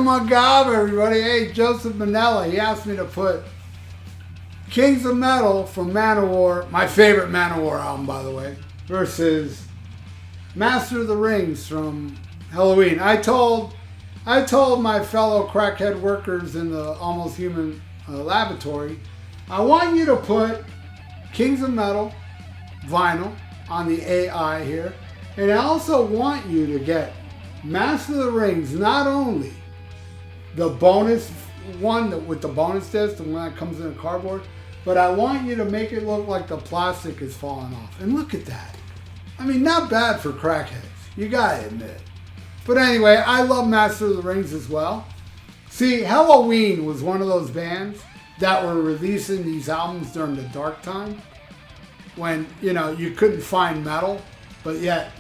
my gob, everybody. Hey, Joseph Manella, he asked me to put Kings of Metal from ManOwaR, my favorite ManOwaR album, by the way, versus Master of the Rings from Helloween. I told my fellow crackhead workers in the Almost Human laboratory, I want you to put Kings of Metal vinyl on the AI here, and I also want you to get Master of the Rings, not only the bonus one with the bonus disc, the one that comes in a cardboard, but I want you to make it look like the plastic is falling off. And look at that. I mean, not bad for crackheads. You gotta admit. But anyway, I love Master of the Rings as well. See, Helloween was one of those bands that were releasing these albums during the dark time when, you know, you couldn't find metal, but yet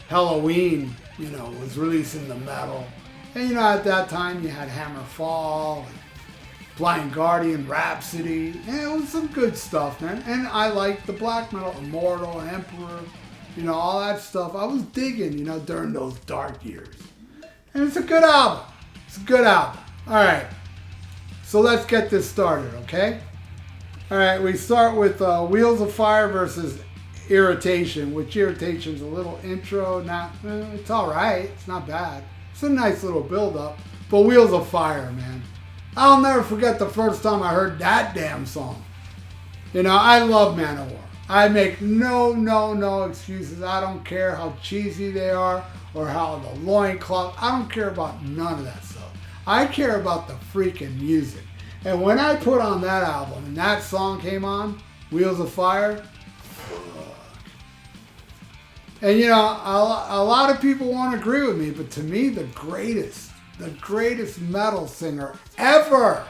Helloween, you know, was releasing the metal. And, you know, at that time you had Hammerfall, and Blind Guardian, Rhapsody, and it was some good stuff, man. And I liked the black metal, Immortal, Emperor, you know, all that stuff. I was digging, you know, during those dark years. And it's a good album. It's a good album. All right. So let's get this started, okay? All right, we start with Wheels of Fire versus Irritation, which Irritation's a little intro. It's all right. It's not bad. It's a nice little build-up. But Wheels of Fire, man. I'll never forget the first time I heard that damn song. You know, I love ManOwaR. I make no excuses. I don't care how cheesy they are or how the loincloth. I don't care about none of that stuff. I care about the freaking music. And when I put on that album and that song came on, Wheels of Fire, and you know, a lot of people won't agree with me, but to me, the greatest metal singer ever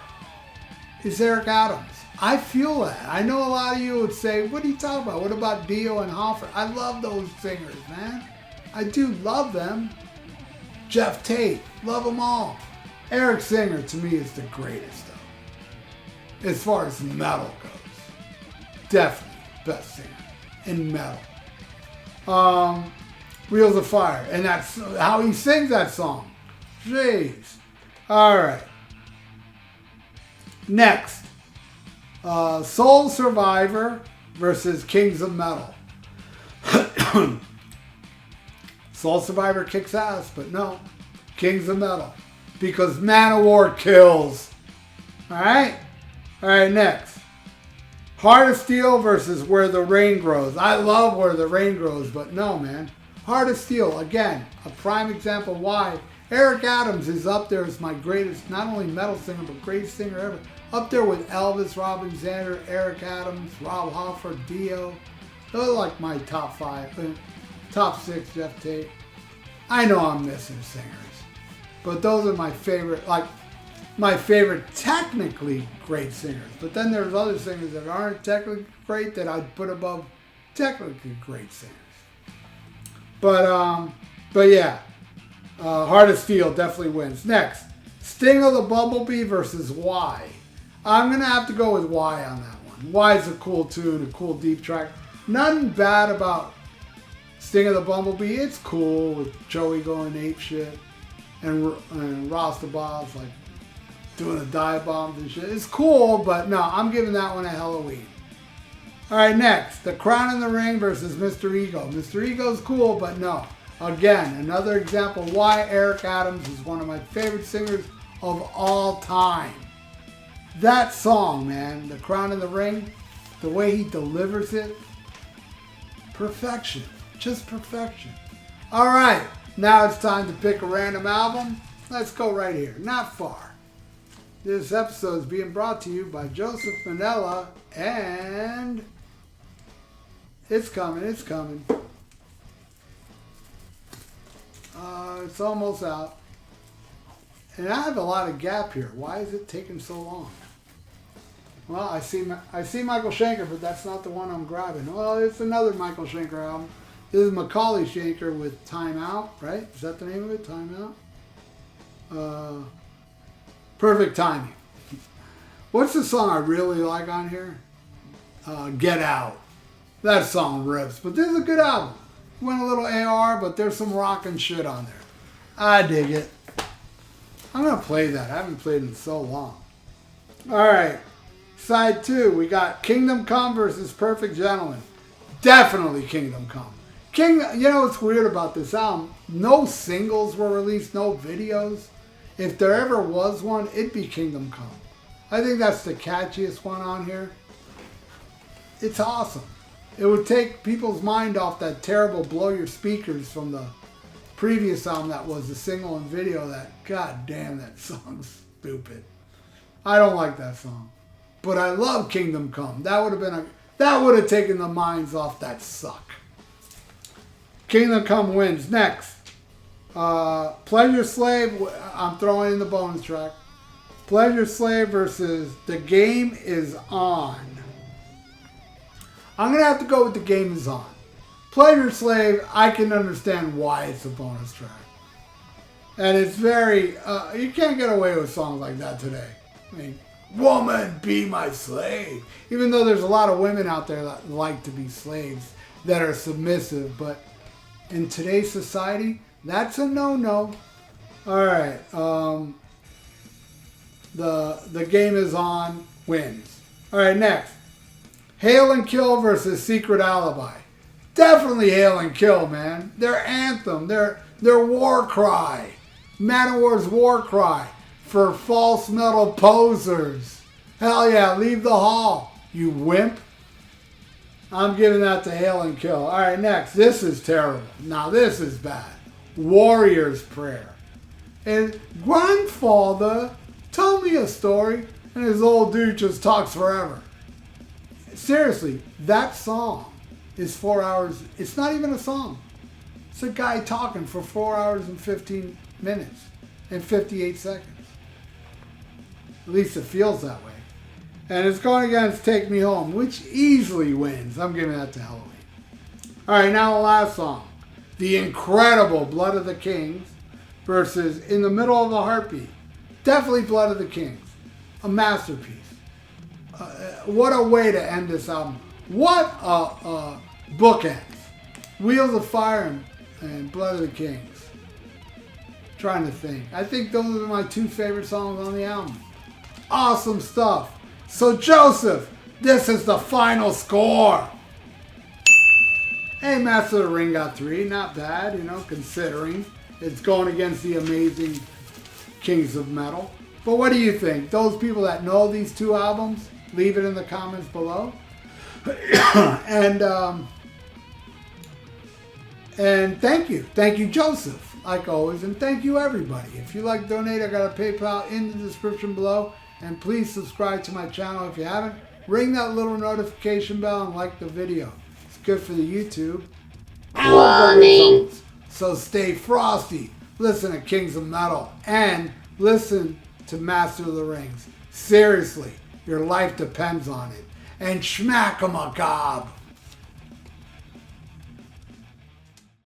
is Eric Adams. I feel that. I know a lot of you would say, what are you talking about? What about Dio and Hoffer? I love those singers, man. I do love them. Jeff Tate, love them all. Eric Singer, to me, is the greatest, though. As far as metal goes. Definitely best singer in metal. Wheels of Fire. And that's how he sings that song. Jeez. Alright. Next. Soul Survivor versus Kings of Metal. Soul Survivor kicks ass, but no. Kings of Metal. Because ManOwaR kills. Alright? Alright, next. Heart of Steel versus Where the Rain Grows. I love Where the Rain Grows, but no, man. Heart of Steel, again, a prime example why Eric Adams is up there as my greatest, not only metal singer, but greatest singer ever. Up there with Elvis, Robin Zander, Eric Adams, Rob Halford, Dio. Those are like my top 5. Top 6, Jeff Tate. I know I'm missing singers. But those are my favorite, like, my favorite technically great singers. But then there's other singers that aren't technically great that I'd put above technically great singers. But yeah, Heart of Steel definitely wins. Next, Sting of the Bumblebee versus Why. I'm going to have to go with Why on that one. Why is a cool tune, a cool deep track. Nothing bad about Sting of the Bumblebee. It's cool with Joey going ape shit and Ross the Boss like doing the dive bombs and shit. It's cool, but no, I'm giving that one a Helloween. Alright, next, The Crown in the Ring versus Mr. Ego. Mr. Ego's cool, but no. Again, another example why Eric Adams is one of my favorite singers of all time. That song, man, The Crown in the Ring, the way he delivers it, perfection. Just perfection. Alright, now it's time to pick a random album. Let's go right here, not far. This episode is being brought to you by Joseph Manella, and it's coming. It's almost out. And I have a lot of gap here. Why is it taking so long? Well, I see Michael Schenker, but that's not the one I'm grabbing. Well, it's another Michael Schenker album. This is Macaulay Schenker with Time Out, right? Is that the name of it? Time Out? Perfect Timing. What's the song I really like on here? Get Out. That song rips, but this is a good album. Went a little AR, but there's some rockin' shit on there. I dig it. I'm going to play that. I haven't played in so long. Alright. Side 2, we got Kingdom Come versus Perfect Gentleman. Definitely Kingdom Come. You know what's weird about this album? No singles were released, no videos. If there ever was one, it'd be Kingdom Come. I think that's the catchiest one on here. It's awesome. It would take people's mind off that terrible Blow Your Speakers from the previous album that was the single and video. That, god damn, that song's stupid. I don't like that song. But I love Kingdom Come. That would have taken the minds off that suck. Kingdom Come wins. Next. Pleasure Slave, I'm throwing in the bonus track. Pleasure Slave versus The Game Is On. I'm going to have to go with The Game Is On. Pleasure Slave, I can understand why it's a bonus track. And it's very, you can't get away with songs like that today. I mean, woman, be my slave. Even though there's a lot of women out there that like to be slaves, that are submissive, but in today's society, that's a no-no. Alright, the Game Is On wins. Alright, next. Hail and Kill versus Secret Alibi. Definitely Hail and Kill, man. Their anthem, their war cry. ManOwaR's war cry for false metal posers. Hell yeah, leave the hall, you wimp. I'm giving that to Hail and Kill. Alright, next. This is terrible. Now this is bad. Warrior's Prayer. And grandfather, tell me a story. And his old dude just talks forever. Seriously, that song is 4 hours. It's not even a song. It's a guy talking for 4 hours and 15 minutes and 58 seconds. At least it feels that way. And it's going against Take Me Home, which easily wins. I'm giving that to Helloween. Alright, now the last song. The incredible Blood of the Kings versus In the Middle of a Heartbeat. Definitely Blood of the Kings. A masterpiece. What a way to end this album. What a bookends. Wheels of Fire and Blood of the Kings. Trying to think. I think those are my two favorite songs on the album. Awesome stuff. So Joseph, this is the final score. Hey, Master of the Ring got 3. Not bad, you know, considering it's going against the amazing Kings of Metal. But what do you think? Those people that know these two albums, leave it in the comments below. And thank you. Thank you, Joseph, like always. And thank you, everybody. If you like to donate, I got a PayPal in the description below. And please subscribe to my channel if you haven't. Ring that little notification bell and like the video. It's good for the YouTube Warning. So stay frosty. Listen to Kings of Metal. And listen to Master of the Rings. Seriously, your life depends on it. And schmack 'em a gob.